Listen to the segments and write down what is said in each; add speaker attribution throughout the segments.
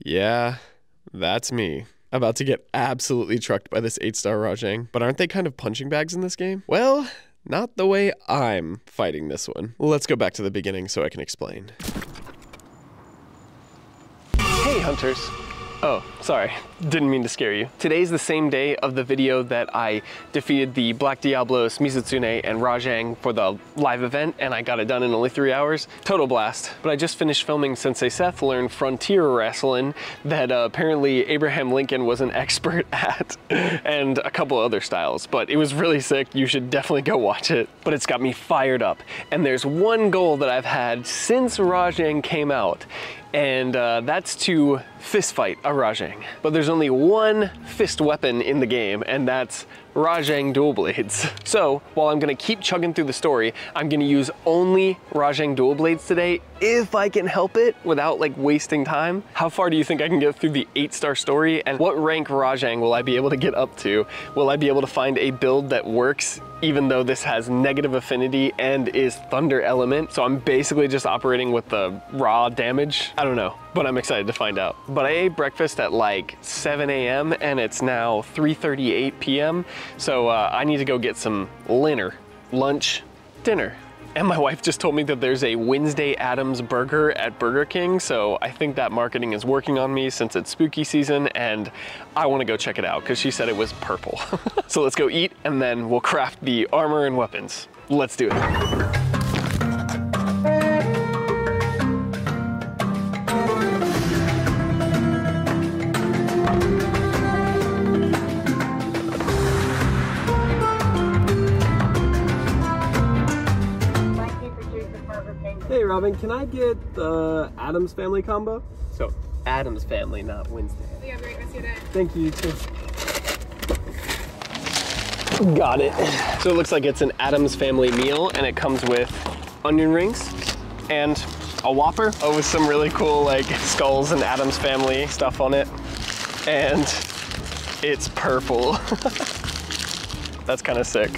Speaker 1: Yeah, that's me. About to get absolutely trucked by this 8-star Rajang. But aren't they kind of punching bags in this game? Well, not the way I'm fighting this one. Let's go back to the beginning so I can explain. Hey hunters. Oh, sorry, didn't mean to scare you. Today's the same day of the video that I defeated the Black Diablos, Mizutsune, and Rajang for the live event, and I got it done in only 3 hours. Total blast. But I just finished filming Sensei Seth Learn Frontier Wrestling that apparently Abraham Lincoln was an expert at, and a couple other styles. But it was really sick. You should definitely go watch it. But it's got me fired up. And there's one goal that I've had since Rajang came out, and that's to fist fight a Rajang. But there's only one fist weapon in the game, and that's Rajang dual blades. So while I'm gonna keep chugging through the story, I'm gonna use only Rajang dual blades today, if I can help it without like wasting time. How far do you think I can get through the 8-star story? And what rank Rajang will I be able to get up to? Will I be able to find a build that works even though this has negative affinity and is thunder element? So I'm basically just operating with the raw damage. I don't know, but I'm excited to find out. But I ate breakfast at like 7 a.m. and it's now 3:38 p.m. So I need to go get some lunch, dinner. And my wife just told me that there's a Wednesday Addams burger at Burger King, so I think that marketing is working on me since it's spooky season, and I want to go check it out because she said it was purple. So let's go eat, and then we'll craft the armor and weapons. Let's do it.
Speaker 2: Hey Robin, can I get the Addams Family combo?
Speaker 1: So, Addams Family, not Wednesday.
Speaker 3: You have a great rest of your day.
Speaker 2: Thank you, too.
Speaker 1: Got it. So it looks like it's an Addams Family meal, and it comes with onion rings and a Whopper. Oh, with some really cool like skulls and Addams Family stuff on it. And it's purple. That's kind of sick.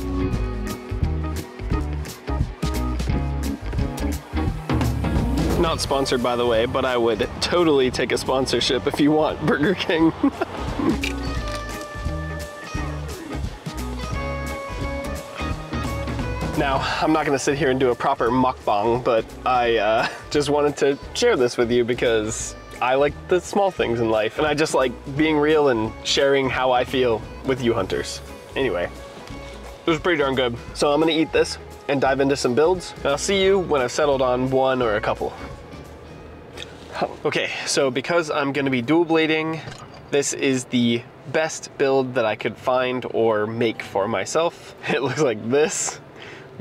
Speaker 1: Not sponsored, by the way, but I would totally take a sponsorship if you want, Burger King. Now, I'm not gonna sit here and do a proper mukbang, but I just wanted to share this with you because I like the small things in life, and I just like being real and sharing how I feel with you hunters. Anyway, it was pretty darn good. So I'm gonna eat this and dive into some builds, and I'll see you when I've settled on one or a couple. Okay, so because I'm gonna be dual blading, this is the best build that I could find or make for myself. It looks like this.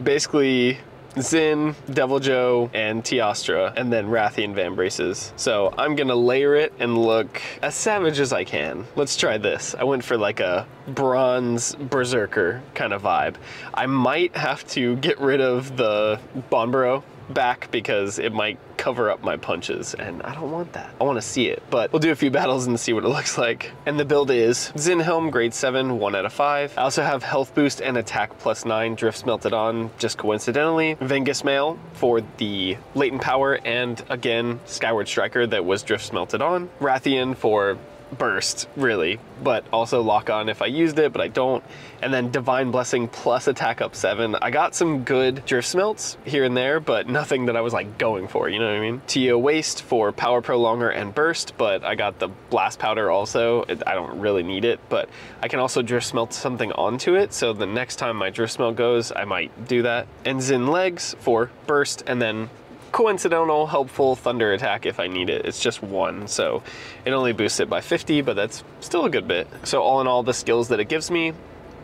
Speaker 1: Basically, Zin, Devil Joe, and Teostra, and then Rathian Vambraces. So I'm gonna layer it and look as savage as I can. Let's try this. I went for like a bronze berserker kind of vibe. I might have to get rid of the Bonboro back because it might cover up my punches, and I don't want that. I want to see it, but we'll do a few battles and see what it looks like. And the build is Zin Helm, grade 7, 1 out of 5. I also have health boost and attack +9 drift smelted on, just coincidentally. Vengus Mail for the latent power, and again, Skyward Striker that was drift smelted on. Rathian for burst, really, but also lock on if I used it, but I don't. And then Divine Blessing plus attack up 7. I got some good drift smelts here and there, but nothing that I was like going for, you know what I mean? Tia Waste for power prolonger and burst, but I got the blast powder also. I don't really need it, but I can also drift smelt something onto it, so the next time my drift smelt goes, I might do that. And Zin Legs for burst, and then coincidental helpful thunder attack if I need it. It's just 1, so it only boosts it by 50, but that's still a good bit. So all in all, the skills that it gives me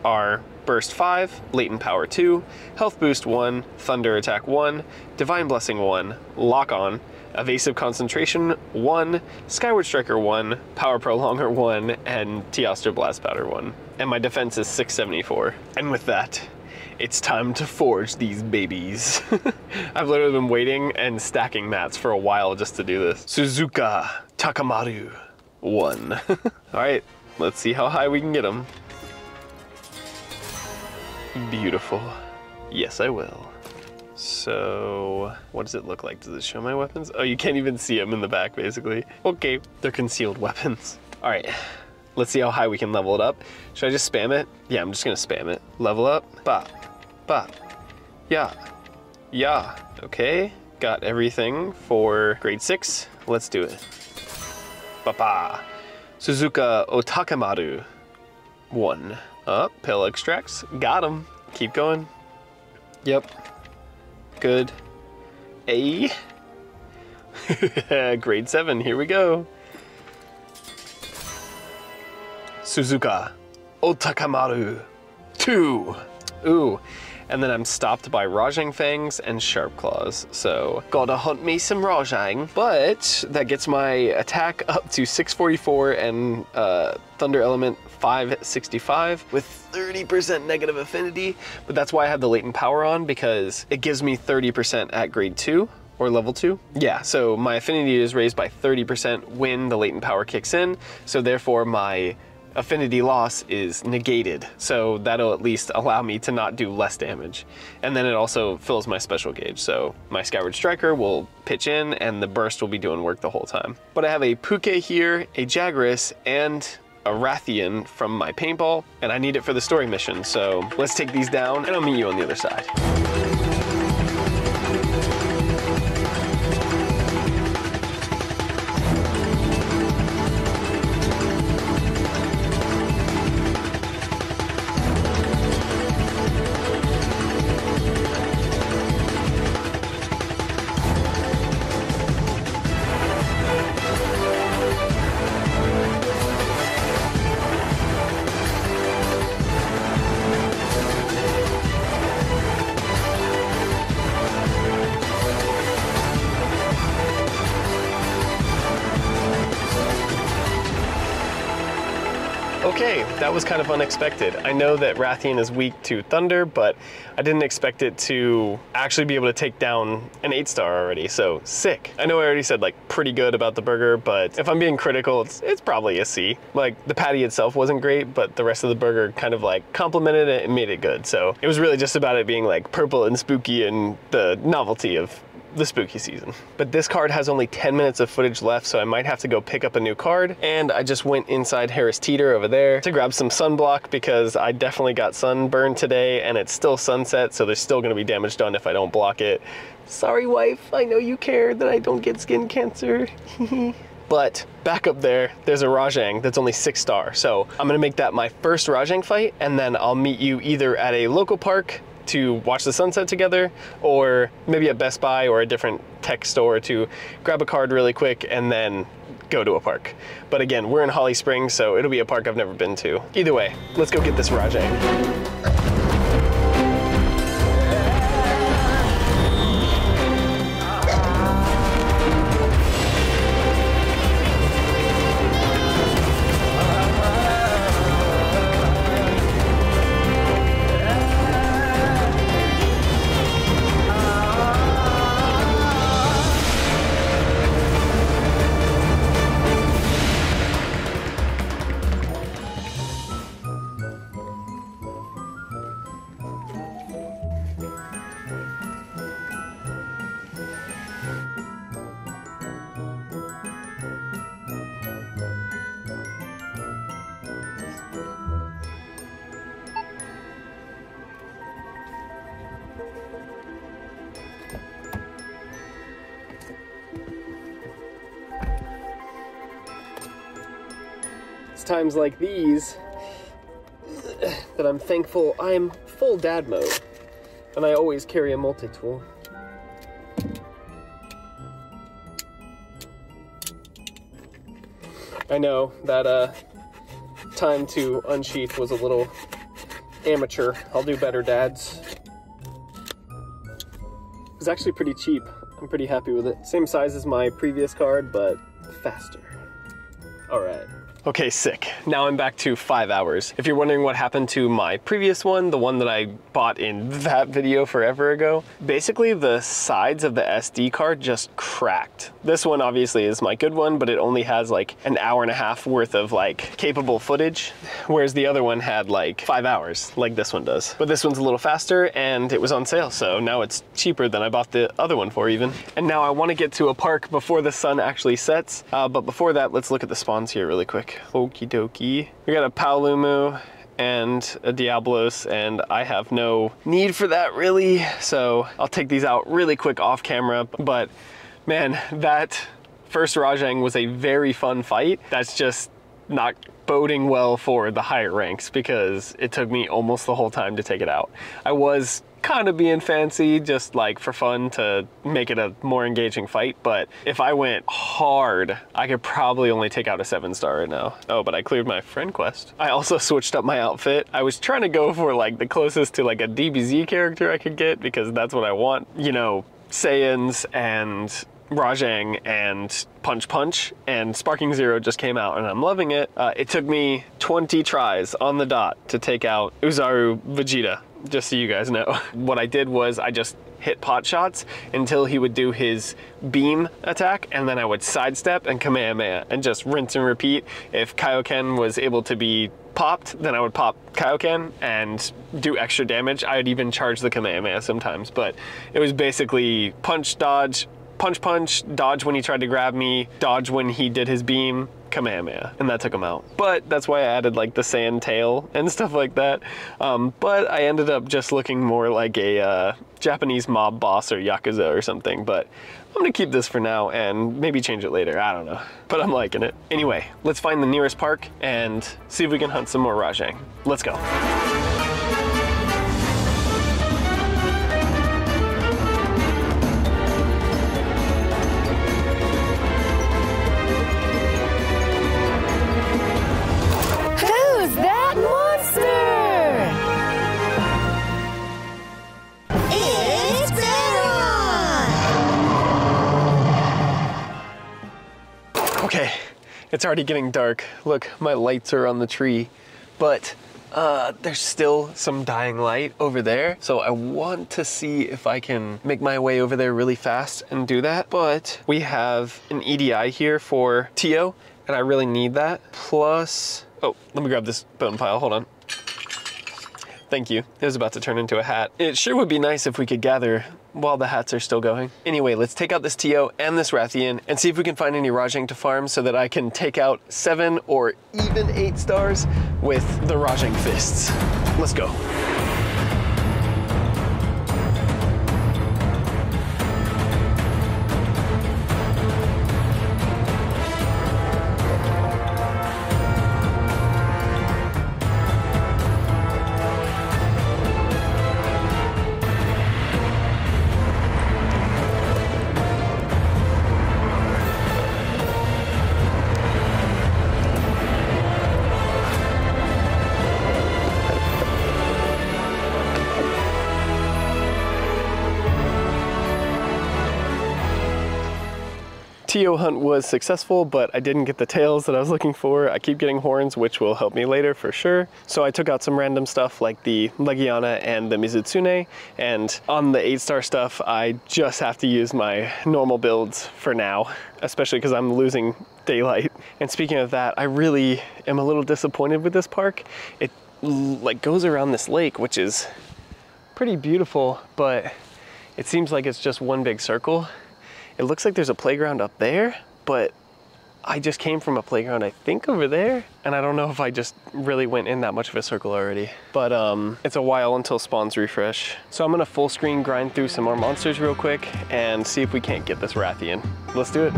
Speaker 1: are burst 5, latent power 2, health boost 1, thunder attack 1, divine blessing 1, lock on, evasive concentration 1, skyward striker 1, power prolonger 1, and Teostra blast powder 1. And my defense is 674. And with that, it's time to forge these babies. I've literally been waiting and stacking mats for a while just to do this. Suzuka Takamaru 1. All right, let's see how high we can get them. Beautiful. Yes, I will. So what does it look like? Does it show my weapons? Oh, you can't even see them in the back, basically. Okay, they're concealed weapons. All right, let's see how high we can level it up. Should I just spam it? Yeah, I'm just gonna spam it. Level up, bop, bop, yeah, yeah. Okay, got everything for grade 6. Let's do it. Ba-ba. Suzuka Otakamaru. 1. Up, pill extracts. Got him. Keep going. Yep. Good. A. Grade 7, here we go. Suzuka Otakamaru 2. Ooh. And then I'm stopped by Rajang Fangs and Sharp Claws. So, gotta hunt me some Rajang. But that gets my attack up to 644 and Thunder Element 565 with 30% negative affinity. But that's why I have the latent power on, because it gives me 30% at grade 2 or level 2. Yeah, so my affinity is raised by 30% when the latent power kicks in. So therefore my affinity loss is negated, so that'll at least allow me to not do less damage. And then it also fills my special gauge, so my Skyward Striker will pitch in and the burst will be doing work the whole time. But I have a Puke here, a Jagras, and a Rathian from my paintball, and I need it for the story mission, so let's take these down and I'll meet you on the other side. Okay, that was kind of unexpected. I know that Rathian is weak to Thunder, but I didn't expect it to actually be able to take down an 8-star already, so sick. I know I already said like pretty good about the burger, but if I'm being critical, it's probably a C. Like the patty itself wasn't great, but the rest of the burger kind of like complimented it and made it good. So it was really just about it being like purple and spooky and the novelty of the spooky season. But this card has only 10 minutes of footage left, so I might have to go pick up a new card. And I just went inside Harris Teeter over there to grab some sunblock because I definitely got sunburned today and it's still sunset, so there's still gonna be damage done if I don't block it. Sorry, wife, I know you care that I don't get skin cancer. But back up there, there's a Rajang that's only 6-star. So I'm gonna make that my first Rajang fight, and then I'll meet you either at a local park to watch the sunset together, or maybe at Best Buy or a different tech store to grab a card really quick and then go to a park. But again, we're in Holly Springs, so it'll be a park I've never been to. Either way, let's go get this Rajang. It's times like these that I'm thankful I'm full dad mode, and I always carry a multi-tool. I know that time to unsheath was a little amateur. I'll do better, dads. It was actually pretty cheap. I'm pretty happy with it. Same size as my previous card, but faster. All right, Okay, sick. Now I'm back to 5 hours. If you're wondering what happened to my previous one, the one that I bought in that video forever ago, basically the sides of the SD card just cracked. This one obviously is my good one, but it only has like an hour and a half worth of like capable footage, whereas the other one had like 5 hours, like this one does. But this one's a little faster and it was on sale, so now it's cheaper than I bought the other one for even. And now I want to get to a park before the sun actually sets, but before that, let's look at the spawns here really quick. Okie dokie. We got a Paolumu and a Diablos, and I have no need for that really, so I'll take these out really quick off camera. But man, that first Rajang was a very fun fight. That's just not boding well for the higher ranks because it took me almost the whole time to take it out. I was kind of being fancy just like for fun to make it a more engaging fight, but if I went hard, I could probably only take out a 7-star right now. Oh, but I cleared my friend quest. I also switched up my outfit. I was trying to go for like the closest to like a DBZ character I could get because that's what I want. You know, Saiyans and Rajang and Punch Punch, and Sparking Zero just came out and I'm loving it. It took me 20 tries on the dot to take out Uzaru Vegeta, just so you guys know. What I did was I just hit pot shots until he would do his beam attack, and then I would sidestep and Kamehameha and just rinse and repeat. If Kaioken was able to be popped, then I would pop Kaioken and do extra damage. I would even charge the Kamehameha sometimes, but it was basically punch, dodge, punch, punch, dodge when he tried to grab me, dodge when he did his beam, Kamehameha, and that took him out. But that's why I added like the sand tail and stuff like that. But I ended up just looking more like a Japanese mob boss or Yakuza or something, but I'm gonna keep this for now and maybe change it later, I don't know. But I'm liking it. Anyway, let's find the nearest park and see if we can hunt some more Rajang. Let's go. Okay, it's already getting dark. Look, my lights are on the tree, but there's still some dying light over there. So I want to see if I can make my way over there really fast and do that. But we have an EDI here for Tio, and I really need that. Plus, oh, let me grab this bone pile, hold on. Thank you, it was about to turn into a hat. It sure would be nice if we could gather while the hats are still going. Anyway, let's take out this Tio and this Rathian and see if we can find any Rajang to farm so that I can take out 7 or even 8 stars with the Rajang fists. Let's go. Tio hunt was successful, but I didn't get the tails that I was looking for. I keep getting horns, which will help me later for sure. So I took out some random stuff like the Legiana and the Mizutsune, and on the 8-star stuff, I just have to use my normal builds for now, especially because I'm losing daylight. And speaking of that, I really am a little disappointed with this park. It like goes around this lake, which is pretty beautiful, but it seems like it's just one big circle. It looks like there's a playground up there, but I just came from a playground, I think over there, and I don't know if I just really went in that much of a circle already. But it's a while until spawns refresh. So I'm gonna full screen grind through some more monsters real quick and see if we can't get this Rathian. Let's do it.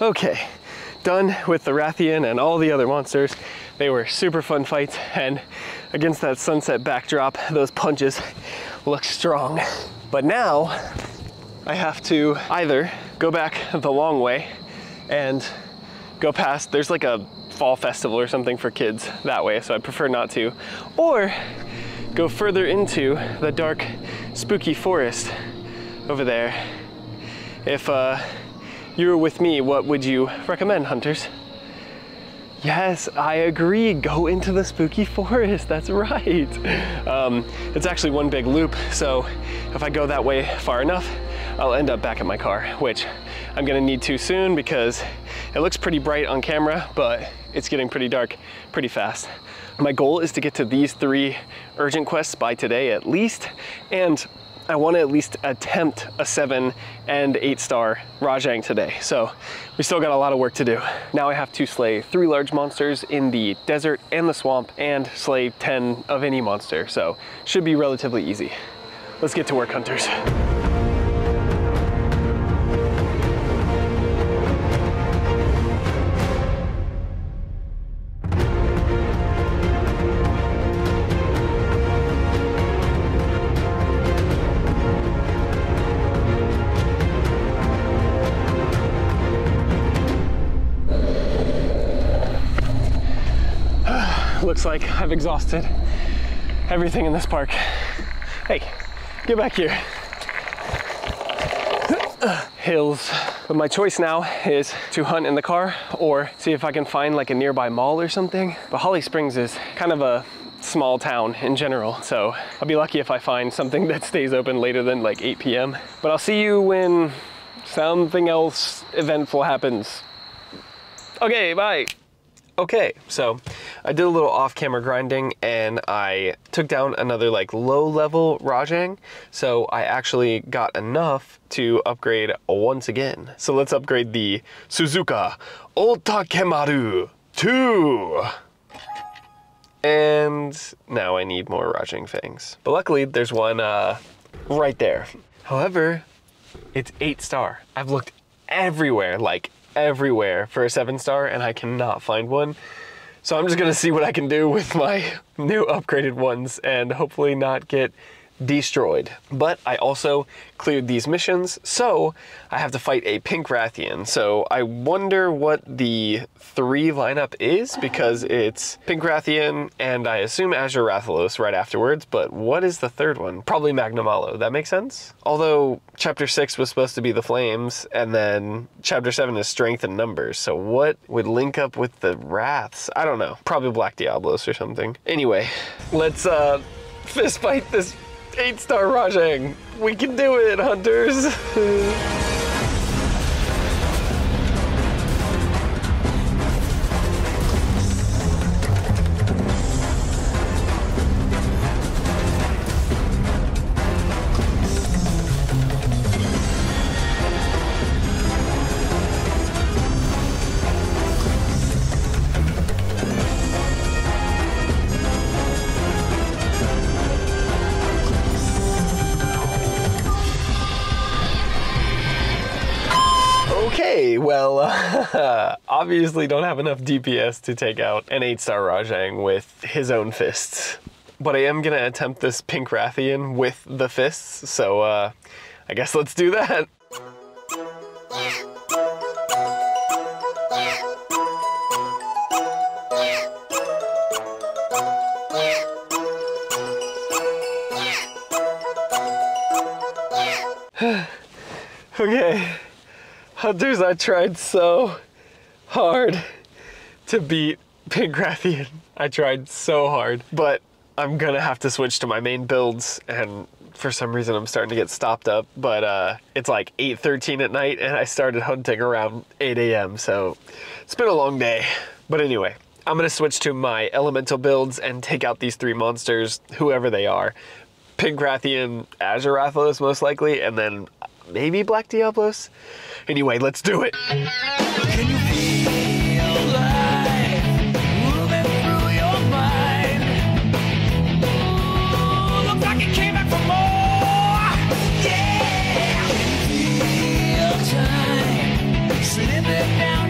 Speaker 1: Okay, done with the Rathian and all the other monsters. They were super fun fights, and against that sunset backdrop, those punches look strong. But now I have to either go back the long way and go past, there's like a fall festival or something for kids that way, so I prefer not to, or go further into the dark, spooky forest over there. If you were with me, what would you recommend, hunters? Yes, I agree, go into the spooky forest, that's right. It's actually one big loop, so if I go that way far enough, I'll end up back at my car, which I'm gonna need to soon because it looks pretty bright on camera, but it's getting pretty dark pretty fast. My goal is to get to these 3 urgent quests by today at least, and I want to at least attempt a 7 and 8-star Rajang today. So we still got a lot of work to do. Now I have to slay 3 large monsters in the desert and the swamp and slay 10 of any monster. So should be relatively easy. Let's get to work, hunters. Looks like I've exhausted everything in this park. Hey, get back here. Hills. But my choice now is to hunt in the car or see if I can find like a nearby mall or something. But Holly Springs is kind of a small town in general, so I'll be lucky if I find something that stays open later than like 8 p.m. But I'll see you when something else eventful happens. Okay, bye. Okay, so I did a little off-camera grinding and I took down another like low-level Rajang, so I actually got enough to upgrade once again. So let's upgrade the Suzuka Otakemaru 2. And now I need more Rajang fangs. But luckily there's one right there. However, it's 8-star. I've looked everywhere, like everywhere for a 7-star, and I cannot find one. So I'm just gonna see what I can do with my new upgraded ones and hopefully not get destroyed. But I also cleared these missions, so I have to fight a pink Rathian. So I wonder what the 3 lineup is, because it's pink Rathian and I assume Azure Rathalos right afterwards, but what is the 3rd one? Probably Magnamalo, that makes sense? Although chapter 6 was supposed to be the flames, and then chapter 7 is strength and numbers, so what would link up with the Wraths? I don't know, probably Black Diablos or something. Anyway, let's fist fight this 8-star Rajang. We can do it, hunters. Okay, well, obviously don't have enough DPS to take out an 8-star Rajang with his own fists. But I am gonna attempt this pink Rathian with the fists, so I guess let's do that. Okay. Hunters, I tried so hard to beat Pink Rathian. I tried so hard, but I'm gonna have to switch to my main builds, and for some reason I'm starting to get stopped up, but it's like 8:13 at night and I started hunting around 8 a.m. so it's been a long day. But anyway, I'm gonna switch to my elemental builds and take out these 3 monsters, whoever they are. Pink Rathian, Azure Rathalos most likely, and then maybe Black Diablos? Anyway, let's do it.
Speaker 3: Can you feel life moving through your mind? Ooh, looks like it came back for more. Yeah! Can you feel time slipping down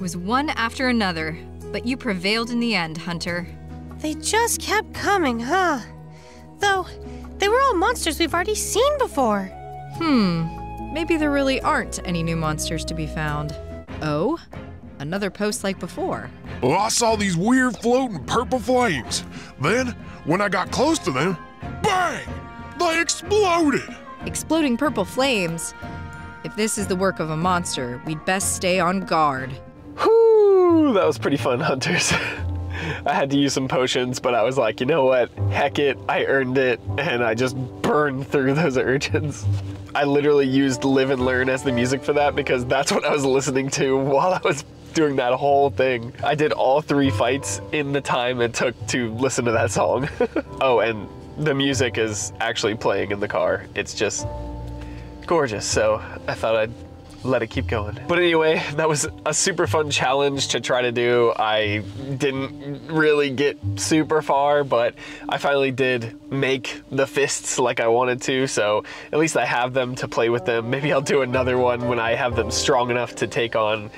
Speaker 4: was one after another, but you prevailed in the end, Hunter.
Speaker 5: They just kept coming, huh? Though, they were all monsters we've already seen before.
Speaker 4: Maybe there really aren't any new monsters to be found. Oh? Another post like before.
Speaker 6: Well, I saw these weird floating purple flames. Then, when I got close to them, bang! They exploded!
Speaker 4: Exploding purple flames. If this is the work of a monster, we'd best stay on guard.
Speaker 1: Whew, that was pretty fun, Hunters. I had to use some potions, but I was like, you know what? Heck it, I earned it, and I just burned through those urchins. I literally used Live and Learn as the music for that because that's what I was listening to while I was doing that whole thing. I did all 3 fights in the time it took to listen to that song. Oh, and the music is actually playing in the car. It's just gorgeous, so I thought I'd let it keep going. But anyway, that was a super fun challenge to try to do. I didn't really get super far, but I finally did make the fists like I wanted to, so at least I have them to play with them. Maybe I'll do another one when I have them strong enough to take on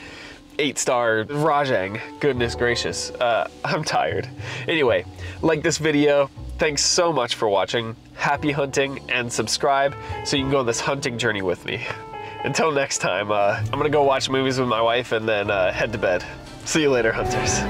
Speaker 1: 8-star Rajang. Goodness gracious, I'm tired. Anyway, like this video. Thanks so much for watching. Happy hunting, and subscribe so you can go on this hunting journey with me. Until next time, I'm gonna go watch movies with my wife and then head to bed. See you later, Hunters.